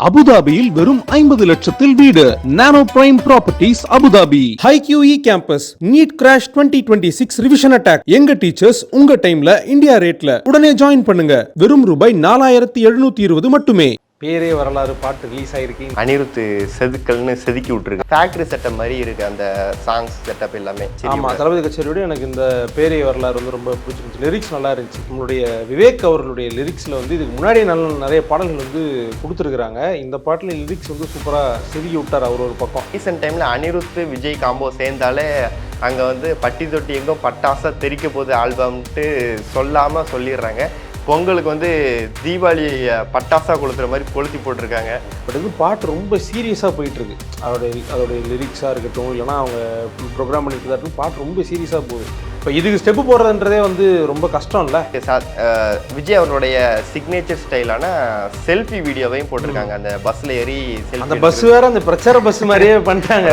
அபுதாபியில் வெறும் 50 லட்சத்தில் வீடு. Nano prime properties Abu Dhabi. HiQE campus NEET crash 2026 revision attack. எங்க டீச்சர்ஸ் உங்க டைம்ல இந்தியா ரேட்ல. உடனே ஜாயின் பண்ணுங்க. வெறும் ரூபாய் 4720 மட்டுமே. பேரே வரலாறு பாட்டு ரிலீஸ் ஆயிருக்கு. அனிருத் செதுக்கல்னு செதுக்கி விட்டுருக்கு. ஃபேக்டரி செட்டப் மாதிரி இருக்கு அந்த சாங்ஸ் செட்டப் எல்லாமே. ஆமா, தளபதி கச்சேரியோட எனக்கு இந்த பேரே வரலாறு வந்து ரொம்ப பிடிச்சிருந்துச்சு. லிரிக்ஸ் நல்லா இருந்துச்சு. நம்மளுடைய விவேக் அவர்களுடைய லிரிக்ஸ்ல வந்து இதுக்கு முன்னாடியே நிறைய பாடல்கள் வந்து கொடுத்துருக்குறாங்க. இந்த பாட்டில் லிரிக்ஸ் வந்து சூப்பரா செதுக்கி விட்டார் அவர் ஒரு பக்கம். ரீசெண்ட் டைம்ல அனிருத் விஜய் காம்போ சேர்ந்தாலே அங்க வந்து பட்டி தொட்டி எங்கோ பட்டாசா தெரிக்க போகுது ஆல்பம்ட்டு சொல்லாம சொல்லிடுறாங்க. பொங்கலுக்கு வந்து தீபாவளி பட்டாசா கொளுத்துற மாதிரி கொளுத்தி போட்டிருக்காங்க. பட் இது பாட்டு ரொம்ப சீரியஸாக போயிட்டுருக்கு. அதோடைய லிரிக்ஸாக இருக்கட்டும், இல்லைனா அவங்க ப்ரோக்ராம் பண்ணிட்டு இருக்கட்டும், பாட்டு ரொம்ப சீரியஸாக போகுது. இப்போ இதுக்கு ஸ்டெப்பு போடுறதுன்றதே வந்து ரொம்ப கஷ்டம் இல்லை. விஜய் அவருடைய சிக்னேச்சர் ஸ்டைலான செல்ஃபி வீடியோவையும் போட்டிருக்காங்க. அந்த பஸ்ஸில் ஏறி அந்த பஸ் வேற அந்த பிரச்சார பஸ் மாதிரியே பண்ணிட்டாங்க.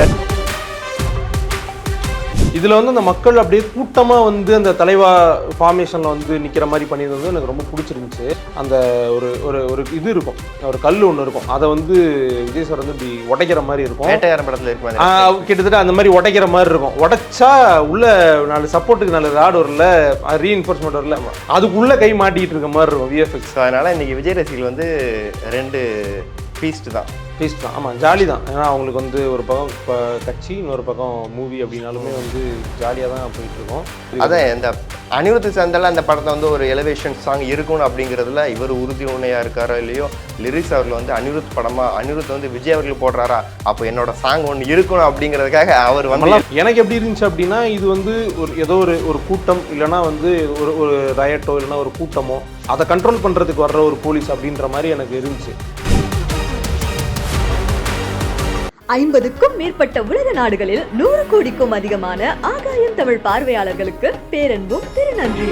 இதில் வந்து அந்த மக்கள் அப்படியே கூட்டமாக வந்து அந்த தலைவா ஃபார்மேஷனில் வந்து நிற்கிற மாதிரி பண்ணியிருந்தது எனக்கு ரொம்ப பிடிச்சிருந்துச்சு. அந்த ஒரு ஒரு ஒரு இது இருக்கும், ஒரு கல் ஒன்று இருக்கும், அதை வந்து விஜய் சார் வந்து இப்படி உடைக்கிற மாதிரி இருக்கும். வேட்டையாரம் படத்தில் இருக்கும், கிட்டத்தட்ட அந்த மாதிரி உடைக்கிற மாதிரி இருக்கும். உடைச்சா உள்ள 4 சப்போர்ட்டுக்கு 4 ராடு வரல, ரீஎன்ஃபோர்ஸ்மெண்ட் வரல, அதுக்குள்ளே கை மாட்டிக்கிட்டு இருக்க மாதிரி இருக்கும் விஎஃப்எக்ஸ். அதனால் இன்றைக்கி விஜய் ரசிகர்கள் வந்து 2 ஃபீஸ்ட் தான். ஆமாம், ஜாலி தான். ஏன்னா அவங்களுக்கு வந்து ஒரு பக்கம் இப்போ கட்சி, இன்னொரு பக்கம் மூவி அப்படின்னாலுமே வந்து ஜாலியாக தான் போயிட்டுருக்கோம். அதான் இந்த அனிருத் சேர்ந்தால அந்த படத்தை வந்து ஒரு எலிவேஷன் சாங் இருக்கணும் அப்படிங்கிறதுல இவர் உறுதியுணையாக இருக்காரோ இல்லையோ, லிரிக்ஸ் அவர்கள் வந்து அனிருத் படமாக அனிருத் வந்து விஜய் அவர்கள் போடுறாரா, அப்போ என்னோட சாங் ஒன்று இருக்கணும் அப்படிங்கிறதுக்காக அவர் வந்து. எனக்கு எப்படி இருந்துச்சு அப்படின்னா, இது வந்து ஒரு ஏதோ ஒரு கூட்டம், இல்லைனா வந்து ஒரு ரயட்டோ, இல்லைனா ஒரு கூட்டமோ, அதை கண்ட்ரோல் பண்ணுறதுக்கு வர்ற ஒரு போலீஸ் அப்படின்ற மாதிரி எனக்கு இருந்துச்சு. 50க்கும் மேற்பட்ட உலக நாடுகளில் 100 கோடிக்கும் அதிகமான ஆகாயம் தமிழ் பார்வையாளர்களுக்கு பேரன்பும் திருநன்றி.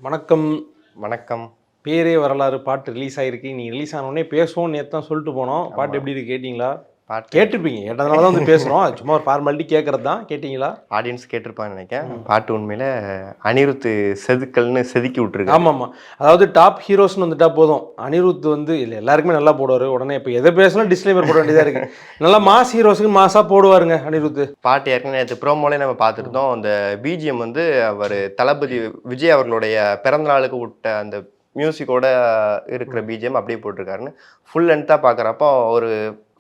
வணக்கம். வணக்கம். பேரே வரலாறு பாட்டு ரிலீஸ் ஆயிருக்கு. நீ ரிலீஸ் ஆனோடனே பேசுவோம் நேற்று தான் சொல்லிட்டு போனோம். பாட்டு எப்படி இருக்கு கேட்டிங்களா? கேட்டிருப்பீங்க, கேட்டதுனால தான் வந்து பேசுகிறோம். சும்மா ஒரு ஃபார்மாலிட்டி கேட்கறது தான். கேட்டிங்களா? ஆடியன்ஸ் கேட்டிருப்பான்னு நினைக்கிறேன். பாட்டு உண்மையில் அனிருத் செதுக்கல்னு செதுக்கி விட்டுருக்கு. ஆமாம், அதாவது டாப் ஹீரோஸ்னு வந்துட்டா போதும். அனிருத் வந்து இல்லை எல்லாருக்குமே நல்லா போடுவார். உடனே இப்போ எதை பேசினா டிஸ்க்ளைமர் போட வேண்டியதாக இருக்குது. நல்லா மாஸ் ஹீரோஸுக்கு மாஸாக போடுவாருங்க அனிருத். பாட்டு ஏற்கனவே நேற்று ப்ரோமோலே நம்ம பார்த்துருந்தோம். அந்த பிஜிஎம் வந்து அவர் தளபதி விஜய் அவர்களுடைய பிறந்த நாளுக்கு விட்ட அந்த மியூசிக்கோட இருக்கிற பிஜிஎம் அப்படியே போட்டிருக்காருன்னு ஃபுல் லென்த்தாக பார்க்குறப்போ ஒரு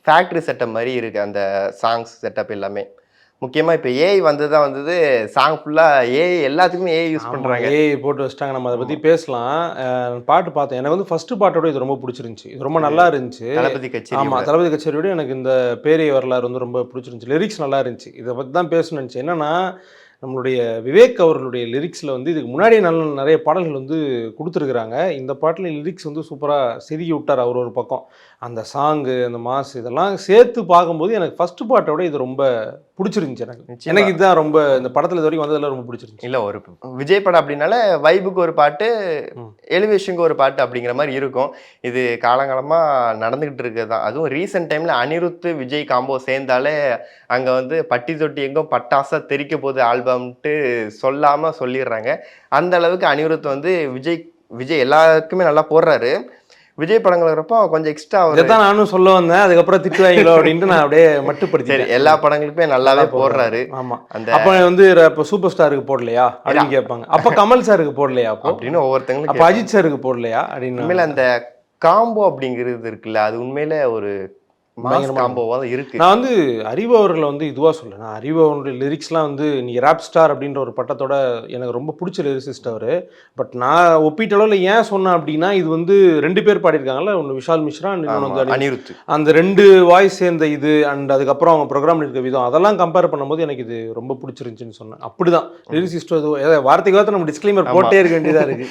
ஃபேக்ட்ரி செட்டப் மாதிரி இருக்குது அந்த சாங்ஸ் செட்டப் எல்லாமே. முக்கியமாக இப்போ ஏஐ வந்தது சாங் ஃபுல்லாக ஏஐ, எல்லாத்துக்குமே ஏஐ யூஸ் பண்ணுறாங்க. ஏஐ போட்டு வச்சிட்டாங்க. நம்ம அதை பற்றி பேசலாம். பாட்டு பார்த்தேன். எனக்கு வந்து ஃபஸ்ட்டு பாட்டோட இது ரொம்ப பிடிச்சிருந்துச்சி. இது ரொம்ப நல்லா இருந்துச்சு. தளபதி கச்சேரி. ஆமாம், தளபதி கச்சேரியோட எனக்கு இந்த பேரே வரலாறு வந்து ரொம்ப பிடிச்சிருந்துச்சி. லிரிக்ஸ் நல்லா இருந்துச்சு. இதை பற்றி தான் பேசணும்னு நினச்சி. என்னென்னா, நம்மளுடைய விவேக் அவர்களுடைய லிரிக்ஸில் வந்து இதுக்கு முன்னாடியே நிறைய பாடல்கள் வந்து கொடுத்துருக்குறாங்க. இந்த பாட்டில் லிரிக்ஸ் வந்து சூப்பராக செதுக்கி விட்டார் அவர் ஒரு பக்கம். அந்த சாங்கு, அந்த மாஸ், இதெல்லாம் சேர்த்து பார்க்கும்போது எனக்கு ஃபஸ்ட்டு பாட்டோட இது ரொம்ப பிடிச்சிருந்துச்சு. எனக்கு இதுதான் ரொம்ப இந்த படத்தில் இது வரைக்கும் வந்ததெல்லாம் ரொம்ப பிடிச்சிருந்துச்சு. இல்லை, ஒரு விஜய் படம் அப்படின்னால வைபுக்கு ஒரு பாட்டு, எலிவேஷனுக்கு ஒரு பாட்டு அப்படிங்கிற மாதிரி இருக்கும். இது காலங்காலமாக நடந்துக்கிட்டு இருக்குது தான். அதுவும் ரீசெண்ட் டைமில் அனிருத் விஜய் காம்போ சேர்ந்தாலே அங்கே வந்து பட்டி தொட்டி எங்கோ பட்டாசா தெரிக்க போகுது ஆல்பம்ட்டு சொல்லாமல் சொல்லிடுறாங்க. அந்த அளவுக்கு அனிருத் வந்து விஜய் எல்லாருக்குமே நல்லா போடுறாரு. விஜய் படங்கள் இருக்கிறப்போ கொஞ்சம் எக்ஸ்ட்ரா தான் நானும் சொல்ல வந்தேன். அதுக்கப்புறம் திட்டுவாங்களோ அப்படின்ட்டு நான் அப்படியே மட்டுப்படுத்தி எல்லா படங்களுக்குமே நல்லாவே போடுறாரு. ஆமா, அந்த அப்போ வந்து இப்போ சூப்பர் ஸ்டாருக்கு போடலையா அப்படின்னு கேட்பாங்க. அப்போ கமல் சாருக்கு போடலையா அப்படின்னு ஒவ்வொருத்தங்களும், அப்போ அஜித் சாருக்கு போடலையா அப்படின்னு. உண்மையில அந்த காம்போ அப்படிங்கிறது இருக்குல்ல, அது உண்மையில ஒரு காம்போவாக இருக்கு. நான் வந்து அறிவு அவர்களை வந்து இதுவாக சொல்ல, நான் அறிவு அவருடைய லிரிக்ஸ்லாம் வந்து நீ ராப் ஸ்டார் அப்படின்ற ஒரு பட்டத்தோட எனக்கு ரொம்ப பிடிச்ச லிரிசிஸ்ட் அவர். பட் நான் ஒப்பீட்டளவில் ஏன் சொன்னேன் அப்படின்னா, இது வந்து 2 பேர் பாடியிருக்காங்கல்ல, ஒன்று விஷால் மிஸ்ரா, இன்னொன்று வந்து அனிருத். அந்த 2 வாய்ஸ் சேர்ந்த இது அண்ட் அதுக்கப்புறம் அவங்க ப்ரோக்ராம் இருக்க விதம், அதெல்லாம் கம்பேர் பண்ணும்போது எனக்கு இது ரொம்ப பிடிச்சிருந்துச்சின்னு சொன்னேன். அப்படிதான் லிரிசிஸ்ட் வார்த்தைக்கு வார்த்தை நம்ம டிஸ்க்ளைமர் போட்டே இருக்க வேண்டியதாக இருக்கு.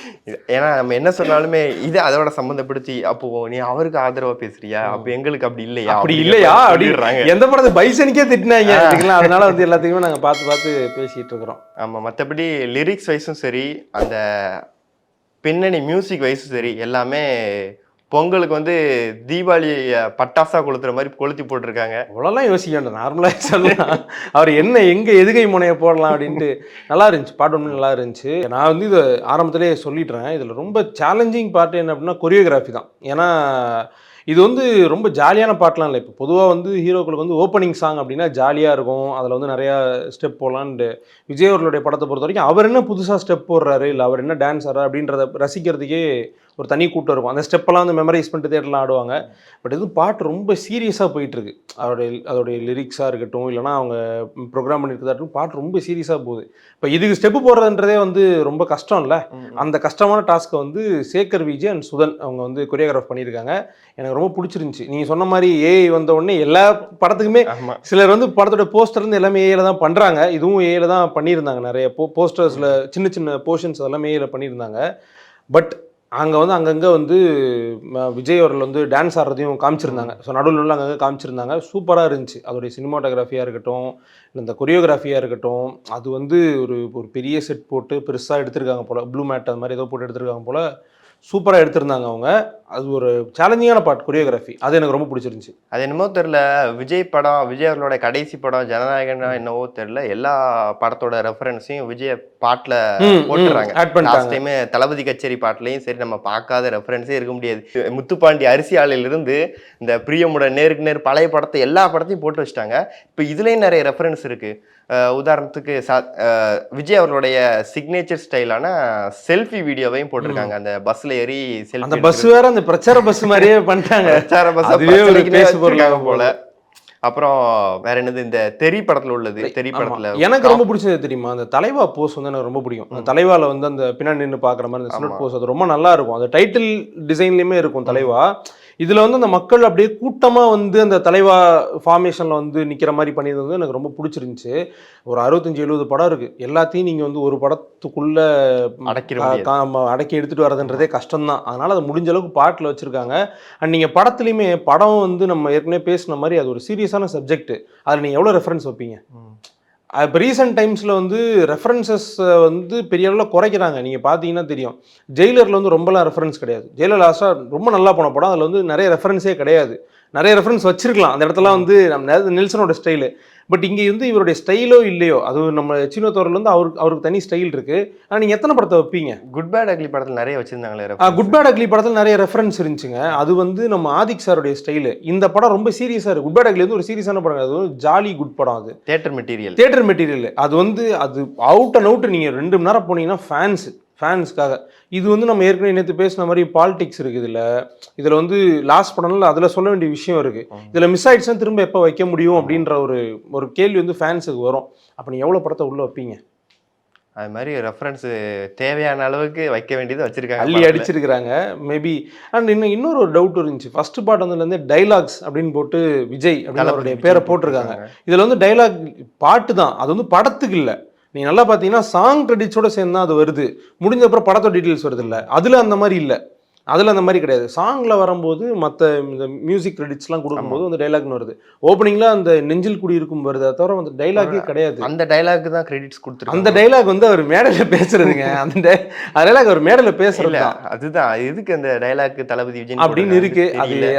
ஏன்னா நம்ம என்ன சொன்னாலுமே இது அதோட சம்மந்தப்படுத்தி, அப்போ நீ அவருக்கு ஆதரவா பேசுறியா, அப்போ எங்களுக்கு அப்படி இல்லையா, அப்படி இல்லையா அப்படின்றாங்க. எந்த படத்தை பைசனுக்கே திட்டினாங்க. அதனால வந்து எல்லாத்தையுமே நாங்க பார்த்து பேசிட்டு இருக்கிறோம். ஆமா, மற்றபடி லிரிக்ஸ் வைஸும் சரி, அந்த பின்னணி மியூசிக் வைஸும் சரி, எல்லாமே பொங்கலுக்கு வந்து தீபாவளி பட்டாசா கொளுத்துற மாதிரி கொளுத்தி போட்டிருக்காங்க. அவ்வளோலாம் யோசிக்க வேண்டாம், நார்மலாக சொல்லலாம். அவர் எதுகை முனையை போடலாம் அப்படின்ட்டு. நல்லா இருந்துச்சு, பாட்டு ஒன்று நல்லா இருந்துச்சு. நான் வந்து இதை ஆரம்பத்திலே சொல்லிடுறேன், இதில் ரொம்ப சேலஞ்சிங் பார்ட் என்ன அப்படின்னா கொரியோகிராஃபி தான். ஏன்னா இது வந்து ரொம்ப ஜாலியான பாட்டெலாம் இல்லை. இப்போ பொதுவாக வந்து ஹீரோக்களுக்கு வந்து ஓப்பனிங் சாங் அப்படின்னா ஜாலியாக இருக்கும், அதில் வந்து நிறையா ஸ்டெப் போடலான்ட்டு. விஜய் அவர்களுடைய படத்தை பொறுத்த வரைக்கும் அவர் என்ன புதுசாக ஸ்டெப் போடுறாரு, இல்லை அவர் என்ன டான்ஸ் ஆடுறாரு அப்படின்றத ரசிக்கிறதுக்கே ஒரு தனி கூட்டம் இருக்கும். அந்த ஸ்டெப்பெல்லாம் வந்து மெமரைஸ் பண்ணிட்டு தேட்டர்லாம் ஆடுவாங்க. பட் இது பாட்டு ரொம்ப சீரியஸாக போயிட்டுருக்கு. அதோடைய லிரிக்ஸாக இருக்கட்டும், இல்லைனா அவங்க ப்ரோக்ராம் பண்ணியிருக்கதா இருக்கட்டும், பாட்டு ரொம்ப சீரியஸாக போகுது. இப்போ இதுக்கு ஸ்டெப்பு போடுறதுன்றதே வந்து ரொம்ப கஷ்டம் இல்லை. அந்த கஷ்டமான டாஸ்க்கை வந்து சேகர் விஜய் அண்ட் சுதன் அவங்க வந்து கொரியோகிராஃப் பண்ணியிருக்காங்க. எனக்கு ரொம்ப பிடிச்சிருந்துச்சி. நீங்கள் சொன்ன மாதிரி ஏஐ வந்த உடனே எல்லா படத்துக்குமே சிலர் வந்து படத்தோட போஸ்டர்லேருந்து எல்லாமே ஏஐல தான் பண்ணுறாங்க. இதுவும் ஏஐல தான் பண்ணியிருந்தாங்க. நிறைய போஸ்டர்ஸில் சின்ன சின்ன போர்ஷன்ஸ் அதெல்லாமே ஏஐல பண்ணியிருந்தாங்க. பட் அங்கே வந்து அங்கங்கே வந்து விஜய் அவர்கள் வந்து டான்ஸ் ஆடுறதையும் காமிச்சிருந்தாங்க. ஸோ நடுவில் அங்கங்கே காமிச்சிருந்தாங்க. சூப்பராக இருந்துச்சு. அதோடைய சினிமாட்டோகிராஃபியாக இருக்கட்டும், இந்த கொரியோகிராஃபியாக இருக்கட்டும், அது வந்து ஒரு பெரிய செட் போட்டு பெருசாக எடுத்திருக்காங்க போல். ப்ளூ மேட் அது மாதிரி ஏதோ போட்டு எடுத்திருக்காங்க போல். சூப்பராக எடுத்திருந்தாங்க அவங்க. அது ஒரு சேலஞ்சிங்கான பார்ட் கொரியோகிராஃபி. அது எனக்கு ரொம்ப பிடிச்சிருந்துச்சு. அது என்னமோ தெரில, விஜய் அவர்களோட கடைசி படம் ஜனநாயகனா என்னவோ தெரில, எல்லா படத்தோட ரெஃபரன்ஸையும் விஜய் பாட்டில் போட்டுறாங்க. லாஸ்ட் டைம் தளபதி கச்சேரி பாட்டிலையும் சரி, நம்ம பார்க்காத ரெஃபரன்ஸே இருக்க முடியாது. முத்துப்பாண்டி அரிசி ஆலையிலிருந்து இந்த பிரியமுட நேருக்கு நேர் பழைய படத்தை எல்லா படத்தையும் போட்டு வச்சுட்டாங்க. இப்போ இதுலேயும் நிறைய ரெஃபரன்ஸ் இருக்குது. உதாரணத்துக்கு விஜய் அவர்களுடைய சிக்னேச்சர் ஸ்டைலான செல்ஃபி வீடியோவையும் போட்டிருக்காங்க. அந்த பஸ்ல ஏறி செல்ஃபி, அந்த பஸ் வேற அந்த பிரச்சார பஸ் மாதிரியே பண்ணிட்டாங்க. பிரச்சார பஸ் போல. அப்புறம் வேற என்னது, இந்த தெரி படத்துல உள்ளது. தெரி படத்துல எனக்கு ரொம்ப பிடிச்சது தெரியுமா, அந்த தலைவா போஸ் வந்து எனக்கு ரொம்ப பிடிக்கும். அந்த தலைவால வந்து அந்த பின்னாடி நின்று பாக்குற மாதிரி அந்த ஸ்லட் போஸ், அது ரொம்ப நல்லா இருக்கும். அந்த டைட்டில் டிசைன்லயுமே இருக்கும் தலைவா. இதுல வந்து அந்த மக்கள் அப்படியே கூட்டமா வந்து அந்த தலைவா ஃபார்மேஷன்ல வந்து நிக்கிற மாதிரி பண்ணியிருந்தது எனக்கு ரொம்ப பிடிச்சிருந்துச்சு. ஒரு 65-70 படம் இருக்கு. எல்லாத்தையும் நீங்க வந்து ஒரு படத்துக்குள்ள அடக்கி எடுத்துட்டு வரதுன்றதே கஷ்டம்தான். அதனால அதை முடிஞ்ச அளவுக்கு பாட்டில் வச்சிருக்காங்க. அண்ட் நீங்க படத்துலையுமே, படம் வந்து நம்ம ஏற்கனவே பேசின மாதிரி அது ஒரு சீரியஸான சப்ஜெக்ட். அதில் நீங்க எவ்வளோ ரெஃபரன்ஸ் வைப்பீங்க? இப்போ ரீசெண்ட் டைம்ஸில் வந்து ரெஃபரன்சஸ் வந்து பெரிய அளவில் குறைக்கிறாங்க. நீங்கள் பார்த்தீங்கன்னா தெரியும், ஜெயிலரில் வந்து ரொம்பலாம் ரெஃபரன்ஸ் கிடையாது. ஜெயிலர் லாஸ்ட்டாக ரொம்ப நல்லா போன படம், அதில் வந்து நிறைய ரெஃபரன்ஸே கிடையாது. நிறைய ரெஃபரன்ஸ் வச்சிருக்கலாம் அந்த இடத்துல வந்து நம்ம நெல்சனோட ஸ்டைலு. பட் இங்கே வந்து இவருடைய ஸ்டைலோ இல்லையோ, அது நம்ம சின்ன தோரில் வந்து அவருக்கு தனி ஸ்டைல் இருக்கு. ஆனால் நீங்கள் எத்தனை படத்தை வைப்பீங்க? குட் பேட் அக்லி படத்தில் நிறைய வச்சிருந்தாங்களே. குட் பேட் அக்லி படத்தில் நிறைய ரெஃபரன்ஸ் இருந்துச்சுங்க. அது வந்து நம்ம ஆதிக் சாருடைய ஸ்டைலு. இந்த படம் ரொம்ப சீரியஸாக இருக்குது. குட் பேட் அக்லி வந்து ஒரு சீரியஸான படம், அது வந்து ஜாலி குட் படம். அது தியேட்டர் மெட்டீரியல். அது வந்து அது அவுட் அண்ட் அவுட். நீங்கள் 2 மணி நேரம் போனீங்கன்னா ஃபேன்ஸ்க்காக. இது வந்து நம்ம ஏற்கனவே நேற்று பேசின மாதிரி பாலிடிக்ஸ் இருக்குது. இதில் வந்து லாஸ்ட் படம்ல அதில் சொல்ல வேண்டிய விஷயம் இருக்குது. இதில் மிஸ் ஆயிடுச்சுன்னா திரும்ப எப்போ வைக்க முடியும் அப்படின்ற ஒரு கேள்வி வந்து ஃபேன்ஸுக்கு வரும். அப்போ நீங்கள் எவ்வளோ படத்தை உள்ளே வைப்பீங்க? அது மாதிரி ரெஃபரன்ஸ் தேவையான அளவுக்கு வைக்க வேண்டியது வச்சிருக்காங்க, அள்ளி அடிச்சிருக்கிறாங்க மேபி. அண்ட் இன்னொரு ஒரு டவுட் இருந்துச்சு. ஃபர்ஸ்ட் பார்ட் வந்துலேருந்து டைலாக்ஸ் அப்படின்னு போட்டு விஜய் அப்படின்னு அவருடைய பேரை போட்டிருக்காங்க. இதில் வந்து டைலாக் பாட்டு தான், அது வந்து படத்துக்கு இல்லை. நீங்கள் நல்லா பார்த்தீங்கன்னா சாங் கிரெடிட்ஸோட சேர்ந்து தான் அது வருது. முடிஞ்ச அப்புறம் படத்தோட டீட்டெயில்ஸ் வருது இல்லை. அதில் அந்த மாதிரி இல்லை. அதில் அந்த மாதிரி கிடையாது. சாங்கில் வரும்போது மற்ற இந்த மியூசிக் கிரெடிட்ஸ்லாம் கொடுக்கும்போது வந்து டைலாக்னு வருது. ஓப்பனிங்கில் அந்த நெஞ்சில் குடி இருக்கும் வருது, அதை தவிர அந்த டைலாகே கிடையாது. அந்த டைலாக் தான் கிரெடிட்ஸ் கொடுத்துருக்காங்க. அந்த டைலாக் வந்து அவர் மேடையில் பேசுறதுங்க. அந்த டைலாக் அவர் மேடையில் பேசுறது. அதுதான் எதுக்கு அந்த டைலாக் தளபதி விஜய் அப்படின்னு இருக்கு.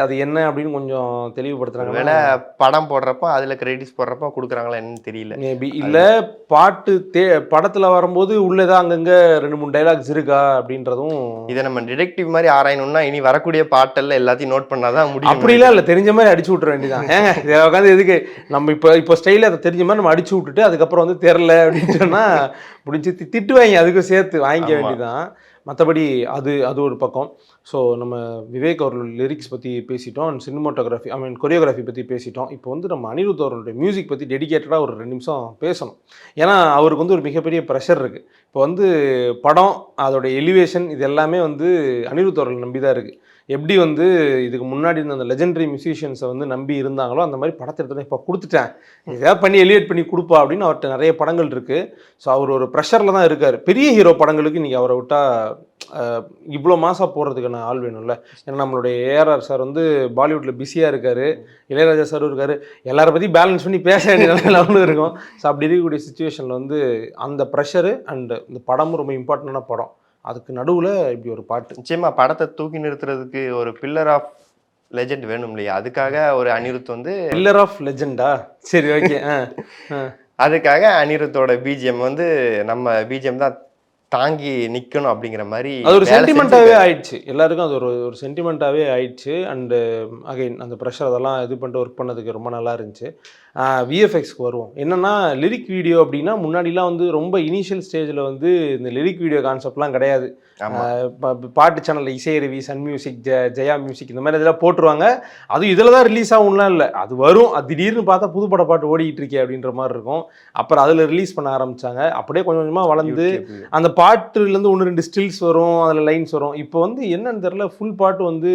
அது என்ன அப்படின்னு கொஞ்சம் தெளிவுபடுத்துறாங்க. வேலை படம் போடுறப்போ அதில் கிரெடிட்ஸ் போடுறப்போ கொடுக்குறாங்களா என்னன்னு தெரியல. மேபி இல்லை, பாட்டு படத்தில் வரும்போது உள்ளதான் அங்கங்கே 2-3 டைலாக்ஸ் இருக்கா அப்படின்றதும். இதை நம்ம டிடெக்டிவ் மாதிரி ஆராயணும்னா இனி வரக்கூடிய பாட்டெல்லாம் எல்லாத்தையும் நோட் பண்ணாதான் முடியும். அப்படிலாம் இல்லை, தெரிஞ்ச மாதிரி அடிச்சு விட்டுற வேண்டியதான். ஏங்க இதை உட்காந்து எதுக்கு நம்ம இப்போ ஸ்டைலில் அதை தெரிஞ்ச மாதிரி நம்ம அடிச்சு விட்டுட்டு அதுக்கப்புறம் வந்து தெரில அப்படின்னு சொன்னால் முடிஞ்சு திட்டுவாங்க, அதுக்கும் சேர்த்து வாங்கிக்க வேண்டியதான். மற்றபடி அது ஒரு பக்கம். ஸோ நம்ம விவேக் அவர்கள் லிரிக்ஸ் பற்றி பேசிட்டோம், அண்ட் சினிமாட்டோகிராஃபி கொரியோகிராஃபி பற்றி பேசிட்டோம். இப்போ வந்து நம்ம அனிருத் அவர்களுடைய மியூசிக் பற்றி டெடிக்கேட்டடாக ஒரு 2 நிமிஷம் பேசணும். ஏன்னா அவருக்கு வந்து ஒரு மிகப்பெரிய ப்ரெஷர் இருக்குது. இப்போ வந்து படம், அதோட எலிவேஷன், இது எல்லாமே வந்து அனிருத் அவர்கள் நம்பி தான் இருக்குது. எப்படி வந்து இதுக்கு முன்னாடி இருந்த அந்த லெஜெண்டரி மியூசிஷியன்ஸை வந்து நம்பி இருந்தாங்களோ அந்த மாதிரி படத்தை எடுத்து இப்போ கொடுத்துட்டேன், ஏதாவது பண்ணி எலிவேட் பண்ணி கொடுப்பா அப்படின்னு அவர்கிட்ட நிறைய படங்கள் இருக்குது. ஸோ அவர் ஒரு ப்ரெஷரில் தான் இருக்கார். பெரிய ஹீரோ படங்களுக்கு இன்றைக்கி அவரை விட்டால் இவ்வளோ மாசாக போடுறதுக்கான ஆள் வேணும்ல. ஏன்னா நம்மளுடைய ஏஆர்ஆர் சார் வந்து பாலிவுட்டில் பிஸியாக இருக்கார், இளையராஜா சாரும் இருக்கார், எல்லாரை பற்றி பேலன்ஸ் பண்ணி பேச வேண்டிய லெவலும் இருக்கும். ஸோ அப்படி இருக்கக்கூடிய சுச்சுவேஷனில் வந்து அந்த ப்ரெஷரு அண்ட் இந்த படமும் ரொம்ப இம்பார்ட்டண்டான படம். அதுக்கு நடுவில் இப்படி ஒரு பாட்டு. நிச்சயமா படத்தை தூக்கி நிறுத்துறதுக்கு ஒரு பில்லர் ஆஃப் லெஜெண்ட் வேணும் இல்லையா, அதுக்காக ஒரு அனிருத் வந்து பில்லர் ஆஃப் லெஜெண்டா, சரி ஓகே. அதுக்காக அனிருத்தோட பிஜிஎம் வந்து நம்ம பிஜிஎம் தான் தாங்கி நிக்கணும் அப்படிங்கிற மாதிரி அது ஒரு சென்டிமெண்ட்டாகவே ஆயிடுச்சு எல்லாருக்கும், அது ஒரு சென்டிமெண்ட்டாகவே ஆயிடுச்சு. அண்டு அகைன் அந்த ப்ரெஷர் அதெல்லாம் இது பண்ணிட்டு ஒர்க் பண்ணதுக்கு ரொம்ப நல்லா இருந்துச்சு. விஎஃப்எக்ஸ்க்கு வருவோம். என்னென்னா லிரிக் வீடியோ அப்படின்னா முன்னாடிலாம் வந்து ரொம்ப இனிஷியல் ஸ்டேஜில் வந்து இந்த லிரிக் வீடியோ கான்செப்ட்லாம் கிடையாது. பாட்டு சேனலில் Isaiaruvi, Sun Music, Jaya Music இந்த மாதிரி இதெல்லாம் போட்டுருவாங்க. அதுவும் இதில் தான் ரிலீஸ் ஆகும்லாம் இல்லை, அது வரும், அது திடீர்னு பார்த்தா புதுப்பட பாட்டு ஓடிக்கிட்டு இருக்கே அப்படின்ற மாதிரி இருக்கும். அப்புறம் அதில் ரிலீஸ் பண்ண ஆரம்பித்தாங்க. அப்படியே கொஞ்சம் கொஞ்சமாக வளர்ந்து அந்த பாட்டுலேருந்து 1-2 ஸ்டில்ஸ் வரும், அதில் லைன்ஸ் வரும். இப்போ வந்து என்னன்னு தெரில, ஃபுல் பாட்டு வந்து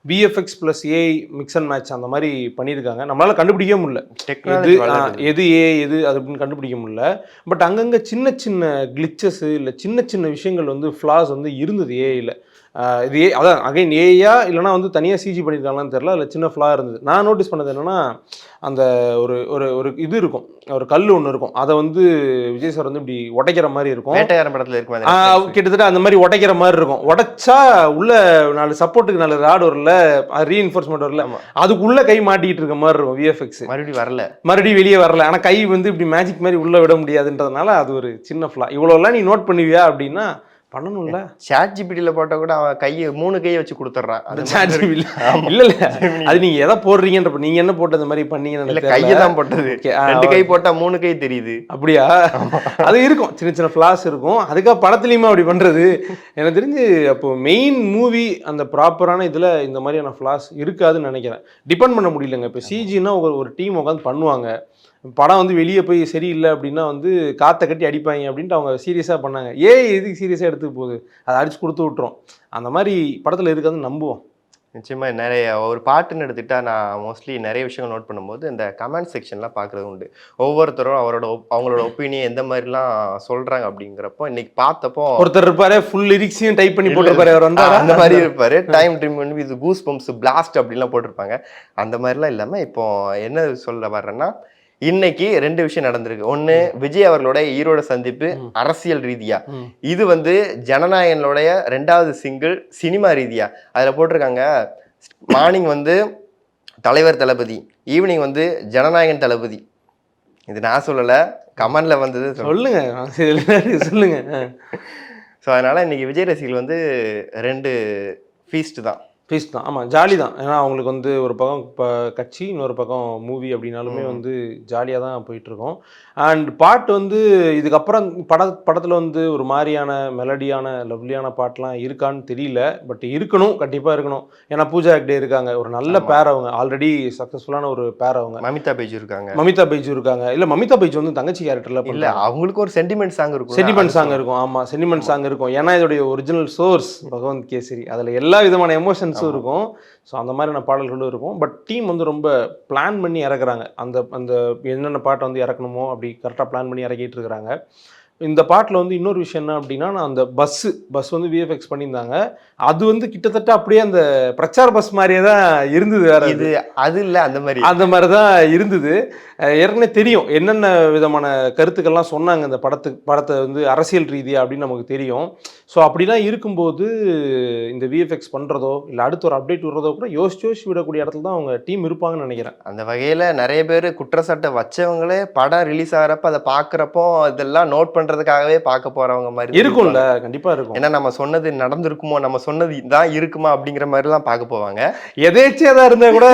VFX plus AI mix and match அந்த மாதிரி பண்ணியிருக்காங்க. நம்மளால் கண்டுபிடிக்கவே முடியல எது ஏ எது அது அப்படின்னு கண்டுபிடிக்க முடியல. பட் அங்கங்கே சின்ன சின்ன கிளிச்சஸ் இல்லை சின்ன சின்ன விஷயங்கள் வந்து ஃப்ளாஸ் வந்து இருந்தது ஏஐயில். இது அதான் அகைன் ஏஐயா இல்லைனா வந்து தனியாக சிஜி பண்ணியிருக்காங்களான்னு தெரில, அதில் சின்ன ஃப்ளா இருந்தது. நான் நோட்டீஸ் பண்ணது என்னென்னா, அந்த ஒரு ஒரு ஒரு இது இருக்கும், ஒரு கல் ஒன்று இருக்கும், அதை வந்து விஜய் சார் வந்து இப்படி உடைக்கிற மாதிரி இருக்கும். வேட்டையாரன் படத்தில் இருக்கும், கிட்டத்தட்ட அந்த மாதிரி உடைக்கிற மாதிரி இருக்கும். உடைச்சா உள்ள 4 சப்போர்ட்டுக்கு 4 ராடு வரல, ரீஎன்ஃபோர்ஸ்மெண்ட் வரல, அதுக்குள்ள கை மாட்டிக்கிட்டு இருக்க மாதிரி இருக்கும். விஎஃப்எக்ஸ் மறுபடியும் வெளியே வரல, ஆனால் கை வந்து இப்படி மேஜிக் மாதிரி உள்ள விட முடியாதுன்றதுனால அது ஒரு சின்ன ஃப்ளா. இவ்வளோலாம் நீ நோட் பண்ணுவியா அப்படின்னா பண்ணணும்ல. சாட் ஜிபிடியில் போட்டால் கூட அவன் கையை 3 கையை வச்சு கொடுத்துட்றான். அது சாட் ஜிபிடி இல்லை அது நீங்கள் எதை போடுறீங்கன்ற, நீங்கள் என்ன போட்டு அந்த மாதிரி பண்ணீங்கன்னு கையை தான் போட்டது. 2 கை போட்டால் 3 கை தெரியுது. அப்படியா? அது இருக்கும், சின்ன சின்ன ஃப்ளாஸ் இருக்கும். அதுக்காக படத்துலையுமே அப்படி பண்ணுறது எனக்கு தெரிஞ்சு. அப்போ மெயின் மூவி அந்த ப்ராப்பரான இதில் இந்த மாதிரியான ஃப்ளாஸ் இருக்காதுன்னு நினைக்கிறேன். டிபெண்ட் பண்ண முடியலங்க. இப்போ சிஜின்னா ஒரு டீம் உட்காந்து பண்ணுவாங்க. படம் வந்து வெளியே போய் சரியில்லை அப்படின்னா வந்து காற்றை கட்டி அடிப்பாங்க அப்படின்ட்டு அவங்க சீரியஸாக பண்ணாங்க. எதுக்கு சீரியஸாக எடுத்துக்க போகுது, அதை அடிச்சு கொடுத்து விட்டுரும். அந்த மாதிரி படத்தில் இருக்காதுன்னு நம்புவோம். நிச்சயமாக நிறைய ஒரு பாட்டுன்னு எடுத்துக்கிட்டா நான் மோஸ்ட்லி நிறைய விஷயங்கள் நோட் பண்ணும்போது இந்த கமெண்ட் செக்ஷன்லாம் பார்க்குறது உண்டு. ஒவ்வொருத்தரும் அவங்களோட ஒப்பீனியன் எந்த மாதிரிலாம் சொல்கிறாங்க அப்படிங்கிறப்போ இன்னைக்கு பார்த்தப்போ ஒருத்தர் இருப்பாரு ஃபுல் லிரிக்ஸையும் டைப் பண்ணி போட்டிருப்பாரு, அவர் வந்து அந்த மாதிரி இருப்பாரு. டைம் ட்ரீம் பண்ணி இது கூஸ் பம்ப்ஸ் பிளாஸ்ட் அப்படின்லாம் போட்டிருப்பாங்க. அந்த மாதிரிலாம் இல்லாமல் இப்போ என்ன சொல்ல வர்றேன்னா, இன்னைக்கு 2 விஷயம் நடந்திருக்கு. ஒண்ணு, விஜய் அவர்களோட ஈரோடு சந்திப்பு அரசியல் ரீதியா, இது வந்து ஜனநாயகனுடைய 2வது சிங்கிள் சினிமா ரீதியா. அதுல போட்டிருக்காங்க, மார்னிங் வந்து தலைவர் தளபதி, ஈவினிங் வந்து ஜனநாயகன் தளபதி. இது நான் சொல்லல, கமெண்ட்ல வந்தது. சொல்லுங்க சொல்லுங்க. ஸோ அதனால இன்னைக்கு விஜய் ரசிகர்கள் வந்து 2 ஃபீஸ்ட் தான். ஃபீஸ் தான். ஆமாம், ஜாலி தான். ஏன்னா அவங்களுக்கு வந்து ஒரு பக்கம் இப்போ கட்சி, இன்னொரு பக்கம் மூவி அப்படின்னாலுமே வந்து ஜாலியாக தான் போயிட்டுருக்கோம். அண்ட் பாட்டு வந்து இதுக்கப்புறம் படத்தில் வந்து ஒரு மாதிரியான மெலடியான லவ்லியான பாட்டெலாம் இருக்கான்னு தெரியல. பட் இருக்கணும், கண்டிப்பாக இருக்கணும். ஏன்னா பூஜா ஹெக்டே இருக்காங்க, ஒரு நல்ல பேர், அவங்க ஆல்ரெடி சக்ஸஸ்ஃபுல்லான ஒரு பேர். அவங்க மமிதா பைஜு இருக்காங்க. இல்லை, மமிதா பைஜு வந்து தங்கச்சி கேரக்டரில் இல்லை, அவங்களுக்கு ஒரு சென்டிமெண்ட் சாங் இருக்கும். சென்டிமெண்ட் சாங் இருக்கும். ஆமாம், சென்டிமெண்ட் சாங் இருக்கும். ஏன்னா இதோடைய ஒரிஜினல் சோர்ஸ் பகவந்த் கேசரி, அதில் எல்லா விதமான எமோஷன்ஸ் இருக்கும். ஸோ அந்த மாதிரியான பாடல்களும் இருக்கும். பட் டீம் வந்து ரொம்ப பிளான் பண்ணி இறக்குறாங்க. அந்த என்னென்ன பாட்டை வந்து இறக்கணுமோ அப்படி கரெக்டாக பிளான் பண்ணி இறக்கிட்டு இருக்கிறாங்க. இந்த பாட்டில் வந்து இன்னொரு விஷயம் என்ன அப்படின்னா, நான் அந்த பஸ் வந்து விஎஃப்எக்ஸ் பண்ணியிருந்தாங்க. அது வந்து கிட்டத்தட்ட அப்படியே அந்த பிரச்சார பஸ் மாதிரியே தான் இருந்தது. வேற இது அது இல்லை, அந்த மாதிரி தான் இருந்தது. ஏற்கனவே தெரியும் என்னென்ன விதமான கருத்துக்கள்லாம் சொன்னாங்க இந்த படத்தை வந்து அரசியல் ரீதியாக அப்படின்னு நமக்கு தெரியும். ஸோ அப்படிலாம் இருக்கும்போது இந்த விஎஃப்எக்ஸ் பண்ணுறதோ இல்லை அடுத்து ஒரு அப்டேட் விடுறதோ கூட யோசிச்சு விடக்கூடிய இடத்துல தான் அவங்க டீம் இருப்பாங்கன்னு நினைக்கிறேன். அந்த வகையில் நிறைய பேர் குற்றச்சாட்டை வச்சவங்களே படம் ரிலீஸ் ஆகிறப்ப அதை பார்க்குறப்போ இதெல்லாம் நோட் பண்ணுறதுக்காகவே பார்க்க போகிறவங்க மாதிரி இருக்கும்ல, கண்டிப்பாக இருக்கும். ஏன்னா நம்ம சொன்னது நடந்திருக்குமோ, நம்ம சொன்னது தான் இருக்குமா அப்படிங்கிற மாதிரிலாம் பார்க்க போவாங்க. எதேச்சியாக தான் இருந்தால் கூட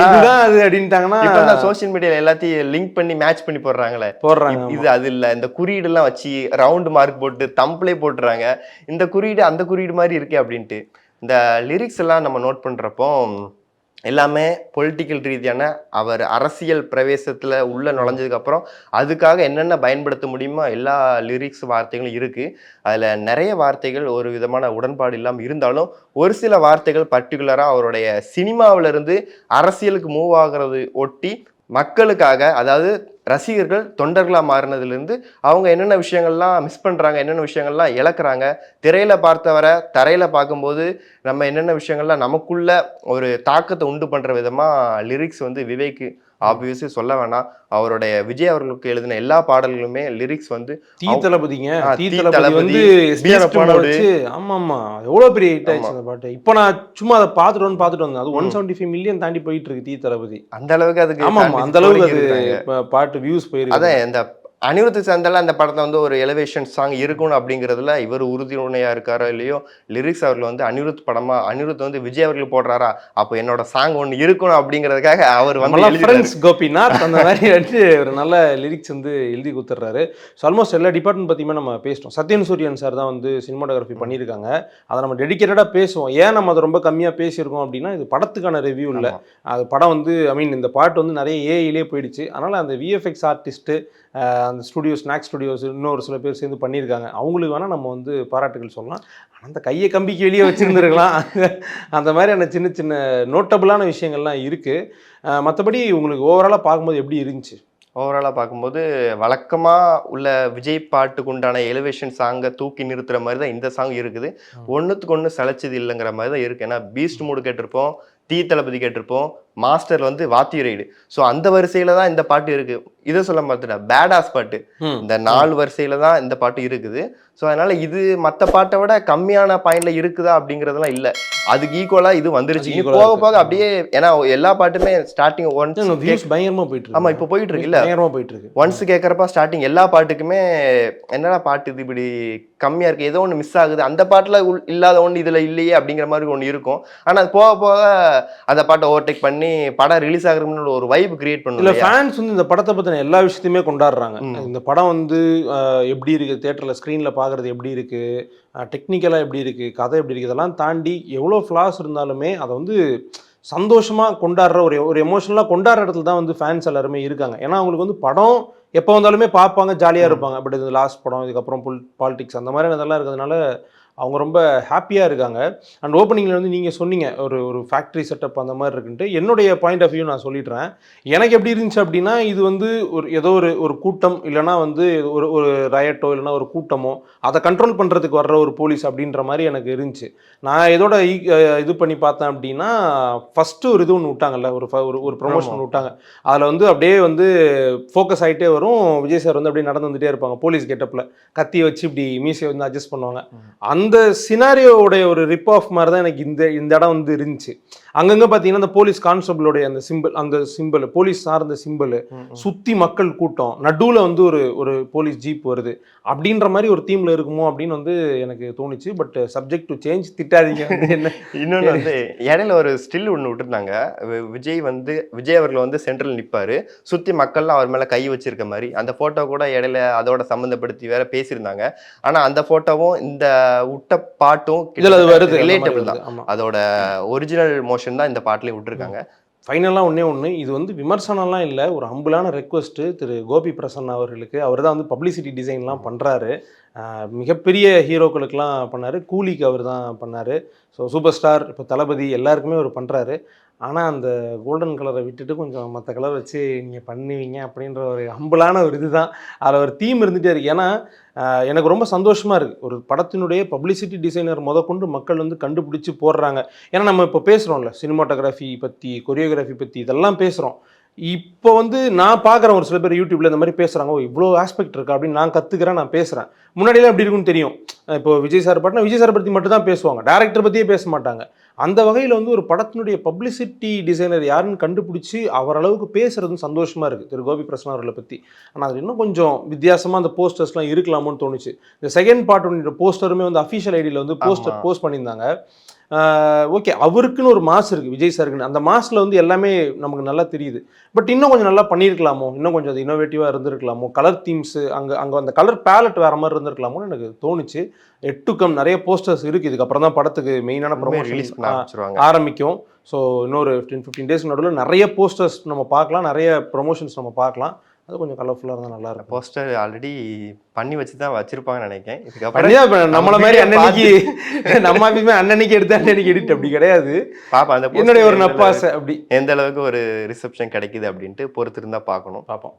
இதுதான் அது அப்படின்ட்டாங்கன்னா இப்போ சோஷியல் மீடியாவில் எல்லாத்தையும் லிங்க் பண்ணி மேட்ச் பண்ணி போடுறாங்க. இது அது இல்லை, இந்த குறியீடுலாம் வச்சு ரவுண்டு மார்க் போட்டு தம்பிளே போட்டுறாங்க. இந்த குறியீடு அந்த குறியீடு மாதிரி இருக்கே அப்படின்ட்டு. இந்த லிரிக்ஸ் எல்லாம் நம்ம நோட் பண்ணுறப்போ எல்லாமே பொலிட்டிக்கல் ரீதியான அவர் அரசியல் பிரவேசத்தில் உள்ளே நுழைஞ்சதுக்கப்புறம் அதுக்காக என்னென்ன பயன்படுத்த முடியுமோ எல்லா லிரிக்ஸ் வார்த்தைகளும் இருக்குது. அதில் நிறைய வார்த்தைகள் ஒரு விதமான உடன்பாடு இல்லாமல் இருந்தாலும் ஒரு சில வார்த்தைகள் பர்டிகுலராக அவருடைய சினிமாவிலிருந்து அரசியலுக்கு மூவ் ஆகிறது ஒட்டி மக்களுக்காக, அதாவது ரசிகர்கள் தொண்டர்களாக மாறினதுலேருந்து அவங்க என்னென்ன விஷயங்கள்லாம் மிஸ் பண்ணுறாங்க, என்னென்ன விஷயங்கள்லாம் இழக்கிறாங்க, திரையில் பார்த்தவரை தரையில் பார்க்கும்போது நம்ம என்னென்ன விஷயங்கள்லாம் நமக்குள்ள ஒரு தாக்கத்தை உண்டு பண்ணுற விதமாக லிரிக்ஸ் வந்து விவேக் ஆப்வியஸ்லி சொல்ல வேணாம், அவருடைய விஜய் அவர்களுக்கு எழுதின எல்லா பாடல்களுமே லிரிக்ஸ் வந்து தீ தளபதிங்க. தீ தீ தளபதி தளபதி, வந்து எஸ்டிஆர் பீஸ்ட் பாட மோடு. வச்சு ஆமாமா எவ்வளவு பெரிய ஹிட் ஆயிடுச்சு அந்த பாட்டு. இப்போ நான் சும்மா அதை பார்த்துட்டு வந்தேன். அது 175 மில்லியன் தாண்டி போயிட்டு இருக்கு தீ தளபதி. அந்த அளவுக்கு அதுக்கு ஆமாமா அந்த அளவுக்கு அது பாட்டு வியூஸ் போயிருக்கு. அதான் இந்த அனிருத் சேர்ந்தால அந்த படத்துல வந்து ஒரு எலிவேஷன் சாங் இருக்கணும் அப்படிங்கிறதுல இவர் உறுதியுணையா இருக்காரோ இல்லையோ, லிரிக்ஸ் அவர்கள் வந்து அனிருத் படமா, அனிருத் வந்து விஜய் அவர்கள் போடுறாரா, அப்போ என்னோட சாங் ஒன்று இருக்கணும் அப்படிங்கிறதுக்காக அவர் வந்து ஃப்ரெண்ட்ஸ் கோபிநாத் அந்த மாதிரி வந்து ஒரு நல்ல லிரிக்ஸ் வந்து எழுதி கொடுத்துட்றாரு. ஸோ ஆல்மோஸ்ட் எல்லா டிபார்ட்மெண்ட் பற்றியுமே நம்ம பேசிட்டோம். சத்யன் சூரியன் சார் தான் வந்து சினிமாட்டோகிராஃபி பண்ணியிருக்காங்க. அதை நம்ம டெடிக்கேட்டடாக பேசுவோம். ஏன் நம்ம அதை ரொம்ப கம்மியாக பேசியிருக்கோம் அப்படின்னா, இது படத்துக்கான ரிவ்யூ இல்லை. அது படம் வந்து இந்த பாட்டு வந்து நிறைய ஏஐலே போயிடுச்சு. அதனால் அந்த விஎஃப்எக்ஸ் ஆர்டிஸ்ட்டு, அந்த ஸ்டுடியோஸ், ஸ்நாக் ஸ்டுடியோஸ் இன்னொரு சில பேர் சேர்ந்து பண்ணியிருக்காங்க. அவங்களுக்கு வேணால் நம்ம வந்து பாராட்டுகள் சொல்லலாம். ஆனால் அந்த கையை கம்பிக்கு வெளியே வச்சுருந்துருக்கலாம். அந்த மாதிரியான சின்ன சின்ன நோட்டபுளான விஷயங்கள்லாம் இருக்குது. மற்றபடி உங்களுக்கு ஓவராலாக பார்க்கும்போது எப்படி இருந்துச்சு? ஓவராலாக பார்க்கும்போது வழக்கமாக உள்ள விஜய் பாட்டுக்கு உண்டான எலிவேஷன் சாங்கை தூக்கி நிறுத்துற மாதிரி தான் இந்த சாங் இருக்குது. ஒன்றுத்துக்கு ஒன்று சளைச்சது இல்லைங்கிற மாதிரி தான் இருக்குது. ஏன்னா பீஸ்ட் மூடு கேட்டிருப்போம், தீ தளபதி கேட்டிருப்போம், மாஸ்டர் வந்து வாத்தி ரைடு. ஸோ அந்த வரிசையில தான் இந்த பாட்டு இருக்கு. இதை சொல்ல மாட்டேன், பேடாஸ் பாட்டு இந்த 4 வரிசையில தான் இந்த பாட்டு இருக்குது. ஸோ அதனால இது மற்ற பாட்டை விட கம்மியான பாயிண்ட்ல இருக்குதா அப்படிங்கிறதுலாம் இல்லை. அதுக்கு ஈக்குவலா இது வந்துருச்சு. போக போக அப்படியே, ஏன்னா எல்லா பாட்டுமே ஸ்டார்டிங் பயங்கரமா போயிட்டு இருக்கு. ஆமா இப்போ போயிட்டு இருக்கு இல்ல, பயங்கரமா போயிட்டு இருக்கு. ஒன்ஸ் கேட்கறப்ப ஸ்டார்டிங் எல்லா பாட்டுக்குமே என்னடா பாட்டு இது இப்படி கம்மியா இருக்கு, ஏதோ ஒன்று மிஸ் ஆகுது, அந்த பாட்டுல இல்லாத ஒன்று இதுல இல்லையே அப்படிங்கிற மாதிரி ஒன்று இருக்கும். ஆனா அது போக போக அந்த பாட்டை ஓவர்டேக் பண்ணி படம் ரிலீஸ் ஆகுறதுன்னு ஒரு வைப் கிரியேட் பண்ணும். இல்ல ஃபேன்ஸ் வந்து இந்த படத்தை பத்தின எல்லா விஷயத்தையுமே கொண்டாடுறாங்க. இந்த படம் வந்து எப்படி இருக்கு, தியேட்டர்ல ஸ்க்ரீன்ல பாக்குறது எப்படி இருக்கு, டெக்னிக்கலா எப்படி இருக்கு, கதை எப்படி இருக்கு, இதெல்லாம் தாண்டி எவ்வளோ ஃப்ளாஸ் இருந்தாலுமே அதை வந்து சந்தோஷமா கொண்டாடுற ஒரு எமோஷனலாக கொண்டாடுற இடத்துல தான் வந்து ஃபேன்ஸ் எல்லாருமே இருக்காங்க. ஏன்னா அவங்களுக்கு வந்து படம் எப்போ வந்தாலுமே பார்ப்பாங்க, ஜாலியாக இருப்பாங்க. பட் இது லாஸ்ட் படம், இதுக்கப்புறம் பாலிடிக்ஸ் அந்த மாதிரி இதெல்லாம் இருக்கிறதுனால அவங்க ரொம்ப ஹாப்பியாக இருக்காங்க. அண்ட் ஓப்பனிங்கில் வந்து நீங்கள் சொன்னீங்க ஒரு ஃபேக்ட்ரி செட்டப் அந்த மாதிரி இருக்குன்ட்டு. என்னுடைய பாயிண்ட் ஆஃப் வியூ நான் சொல்லிடுறேன். எனக்கு எப்படி இருந்துச்சு அப்படின்னா, இது வந்து ஏதோ ஒரு கூட்டம் இல்லைனா வந்து ஒரு ரயட்டோ இல்லைனா ஒரு கூட்டமோ அதை கண்ட்ரோல் பண்ணுறதுக்கு வர்ற ஒரு போலீஸ் அப்படின்ற மாதிரி எனக்கு இருந்துச்சு. நான் இதோட இது பண்ணி பார்த்தேன் அப்படின்னா, ஃபஸ்ட்டு ஒரு இது ஒன்று விட்டாங்கல்ல, ஒரு ப்ரொமோஷன் விட்டாங்க. அதில் வந்து அப்படியே வந்து ஃபோக்கஸ் ஆகிட்டே வரும். விஜய் சார் வந்து அப்படியே நடந்து வந்துகிட்டே இருப்பாங்க போலீஸ் கெட்டப்பில், கத்தியை வச்சு இப்படி மீசையை வந்து அட்ஜஸ்ட் பண்ணுவாங்க. அந்த சினாரியோடைய ஒரு ரிப் ஆஃப் மாதிரி தான் எனக்கு இந்த இடம் வந்து இருந்துச்சு. அங்கங்கே பார்த்தீங்கன்னா அந்த போலீஸ் கான்ஸ்டபிளோடைய அந்த சிம்பிள் போலீஸ் சார்ந்த சிம்பிள், சுற்றி மக்கள் கூட்டம், நடுவில் வந்து ஒரு போலீஸ் ஜீப் வருது அப்படின்ற மாதிரி ஒரு தீமில் இருக்குமோ அப்படின்னு வந்து எனக்கு தோணுச்சு. பட் சப்ஜெக்ட் டு சேஞ்ச், திட்டாதீங்க. என்ன இன்னொன்று வந்து இடையில ஒரு ஸ்டில் ஒன்று விட்டுருந்தாங்க. விஜய் அவர்கள் வந்து சென்ட்ரல் நிற்பாரு, சுற்றி மக்கள்லாம் அவர் மேலே கை வச்சிருக்க மாதிரி அந்த ஃபோட்டோ கூட இடையில அதோட சம்மந்தப்படுத்தி வேற பேசியிருந்தாங்க. ஆனால் அந்த ஃபோட்டோவும் இந்த விட்ட பாட்டும் வருது ரிலேட்டபிள் தான். அதோட ஒரிஜினல் மோஷன் தான் இந்த பாட்டிலையும் விட்டுருக்காங்க. ஃபைனலாக ஒன்று இது வந்து விமர்சனம்லாம் இல்லை, ஒரு ஹம்பிளான ரெக்வஸ்ட்டு திரு கோபி பிரசன்னா அவர்களுக்கு. அவர் தான் வந்து பப்ளிசிட்டி டிசைன்லாம் பண்ணுறாரு. மிகப்பெரிய ஹீரோக்களுக்கெல்லாம் பண்ணார், கூலிக்கு அவர் தான் பண்ணார். ஸோ சூப்பர் ஸ்டார் இப்போ தளபதி எல்லாருக்குமே அவர் பண்ணுறாரு. ஆனால் அந்த கோல்டன் கலரை விட்டுட்டு கொஞ்சம் மற்ற கலர் வச்சு நீங்கள் பண்ணுவீங்க அப்படின்ற ஒரு ஹம்பிளான ஒரு இது தான். அதில் ஒரு தீம் இருந்துகிட்டே இருக்குது. ஏன்னா எனக்கு ரொம்ப சந்தோஷமாக இருக்குது, ஒரு படத்தினுடைய பப்ளிசிட்டி டிசைனர் முதற்கொண்டு மக்கள் வந்து கண்டுபிடிச்சி போடுறாங்க. ஏன்னா நம்ம இப்போ பேசுகிறோம்ல சினிமாட்டோகிராஃபி பற்றி, கொரியோகிராஃபி பற்றி இதெல்லாம் பேசுகிறோம். இப்போ வந்து நான் பார்க்குறேன் ஒரு சில பேர் யூடியூப்ல இந்த மாதிரி பேசுகிறாங்க, இவ்வளோ ஆஸ்பெக்ட் இருக்கா அப்படின்னு நான் கற்றுக்கிறேன், நான் பேசுகிறேன். முன்னாடியெல்லாம் எப்படி இருக்குன்னு தெரியும். இப்போ விஜய் சார் பாட்டுனா விஜய் சார் பற்றி மட்டும் தான் பேசுவாங்க, டேரக்டர் பற்றியே பேச மாட்டாங்க. அந்த வகையில் வந்து ஒரு படத்தினுடைய பப்ளிசிட்டி டிசைனர் யாருன்னு கண்டுபிடிச்சி அவர் அளவுக்கு பேசுகிறதும் சந்தோஷமாக இருக்குது திரு கோபி பிரசன்னா அவர்களை பற்றி. ஆனால் அது இன்னும் கொஞ்சம் வித்தியாசமாக அந்த போஸ்டர்ஸ்லாம் இருக்கலாமோன்னு தோணுச்சு. இந்த செகண்ட் பார்ட் போஸ்டருமே வந்து அஃபிஷியல் ஐடியில் வந்து போஸ்ட் பண்ணியிருந்தாங்க. ஓகே, அவருக்குன்னு ஒரு மாஸ் இருக்குது விஜய் சாருக்குன்னு, அந்த மாஸில் வந்து எல்லாமே நமக்கு நல்லா தெரியுது. பட் இன்னும் கொஞ்சம் நல்லா பண்ணியிருக்கலாமோ, இன்னும் கொஞ்சம் அது இன்னோவேட்டிவாக இருந்திருக்கலாமோ, கலர் தீம்ஸு அங்கே அந்த கலர் பேலட் வேறு மாதிரி இருந்திருக்கலாமோன்னு எனக்கு தோணுச்சு. எட்டுக்கம் நிறைய போஸ்டர்ஸ் இருக்குது. இதுக்கப்புறம் தான் படத்துக்கு மெயினான ப்ரொமோஷன் ரிலீஸ் ஆரம்பிக்கும். ஸோ இன்னொரு 10-15 டேஸ் நடுவில் நிறைய போஸ்டர்ஸ் நம்ம பார்க்கலாம், நிறைய ப்ரொமோஷன்ஸ் நம்ம பார்க்கலாம். அது கொஞ்சம் கலர்ஃபுல்லாக இருந்தால் நல்லா இருக்கும். போஸ்டர் ஆல்ரெடி பண்ணி வச்சு தான் வச்சிருப்பாங்கன்னு நினைக்கிறேன். இதுக்கப்புறம் நம்மள மாதிரி அன்னன்னைக்கு நம்ம அன்னன்னைக்கு எடுத்து அன்னன்னைக்கு எடிட் அப்படி கிடையாது. பாப்பா அந்த என்னுடைய ஒரு நப்பாசை அப்படி எந்த அளவுக்கு ஒரு ரிசப்ஷன் கிடைக்குது அப்படின்ட்டு பொறுத்து இருந்தால் பார்க்கணும். பார்ப்போம்.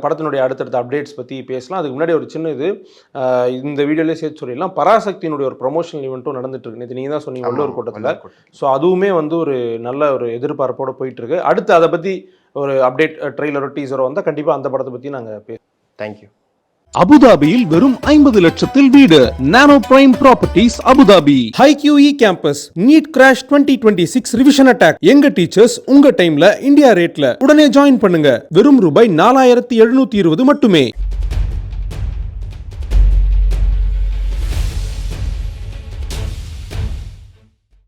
படத்தினுடைய அடுத்தடுத்த அப்டேட்ஸ் பற்றி பேசலாம். அதுக்கு முன்னாடி ஒரு சின்ன இது இந்த வீடியோலேயே சேர்த்து சொல்லிடலாம். பராசக்தியினுடைய ஒரு ப்ரொமோஷனல் ஈவெண்ட்டும் நடந்துட்டு இருக்கு. நேற்று நீங்கள் தான் சொன்னீங்க வள்ளுவர் கூட்டத்தில். ஸோ அதுவுமே வந்து ஒரு நல்ல ஒரு எதிர்பார்ப்போடு போயிட்டு இருக்கு. அடுத்து அதை பற்றி ஒரு அப்டேட் ட்ரெய்லரோ டீசரோ வந்தால் கண்டிப்பாக அந்த படத்தை பற்றி நாங்கள் பேசுவோம். தேங்க்யூ. அபுதாபியில் வெறும் 50 லட்சத்தில் வீடு. Nano prime properties Abu Dhabi. HiQE campus NEET crash 2026 revision attack. எங்க டீச்சர்ஸ் உங்க டைம்ல இந்தியா ரேட்ல. உடனே ஜாயின் பண்ணுங்க. வெறும் ரூபாய் 4720 மட்டுமே.